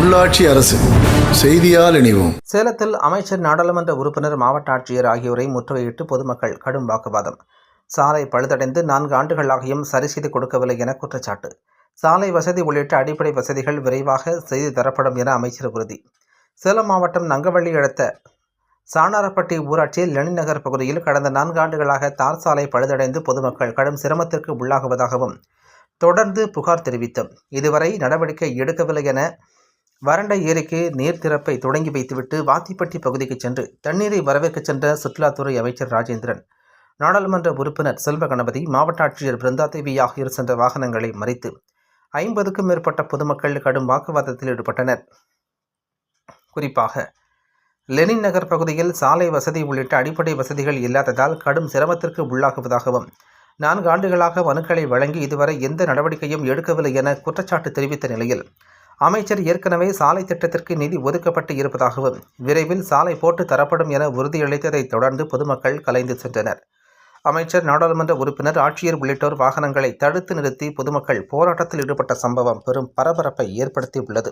உள்ளாட்சி அரசு செய்தியால் இணைவோம். சேலத்தில் அமைச்சர், நாடாளுமன்ற உறுப்பினர், மாவட்ட ஆட்சியர் ஆகியோரை முற்றுகையிட்டு பொதுமக்கள் கடும் வாக்குவாதம். சாலை பழுதடைந்து 4 ஆண்டுகளாகியும் சரி செய்து கொடுக்கவில்லை என குற்றச்சாட்டு. சாலை வசதி உள்ளிட்ட அடிப்படை வசதிகள் விரைவாக செய்து தரப்படும் என அமைச்சர் உறுதி. சேலம் மாவட்டம் நங்கவள்ளி அடுத்த சாணாரப்பட்டி ஊராட்சியில் லெனின் நகர் பகுதியில் கடந்த 4 ஆண்டுகளாக தார் சாலை பழுதடைந்து பொதுமக்கள் கடும் சிரமத்திற்கு உள்ளாகுவதாகவும் தொடர்ந்து புகார் தெரிவித்தோம். இதுவரை நடவடிக்கை எடுக்கவில்லை என வறண்ட ஏரிக்கு நீர் திறப்பை தொடங்கி வைத்துவிட்டு வாத்திப்பட்டி பகுதிக்கு சென்று தண்ணீரை வரவேற்கச் சென்ற சுற்றுலாத்துறை அமைச்சர் ராஜேந்திரன், நாடாளுமன்ற உறுப்பினர் செல்வ கணபதி, மாவட்ட ஆட்சியர் பிருந்தாதேவி ஆகியோர் சென்ற வாகனங்களை மறித்து 50க்கும் மேற்பட்ட பொதுமக்கள் கடும் வாக்குவாதத்தில் ஈடுபட்டனர். குறிப்பாக லெனின் நகர் பகுதியில் சாலை வசதி உள்ளிட்ட அடிப்படை வசதிகள் இல்லாததால் கடும் சிரமத்திற்கு உள்ளாகுவதாகவும் 4 ஆண்டுகளாக மனுக்களை வழங்கி இதுவரை எந்த நடவடிக்கையும் எடுக்கவில்லை என குற்றச்சாட்டு தெரிவித்த நிலையில் அமைச்சர் ஏற்கனவே சாலை திட்டத்திற்கு நிதி ஒதுக்கப்பட்டு இருப்பதாகவும் விரைவில் சாலை போட்டு தரப்படும் என உறுதியளித்ததை தொடர்ந்து பொதுமக்கள் கலைந்து சென்றனர். அமைச்சர், நாடாளுமன்ற உறுப்பினர், ஆட்சியர் உள்ளிட்டோர் வாகனங்களை தடுத்து நிறுத்தி பொதுமக்கள் போராட்டத்தில் ஈடுபட்ட சம்பவம் பெரும் பரபரப்பை ஏற்படுத்தியுள்ளது.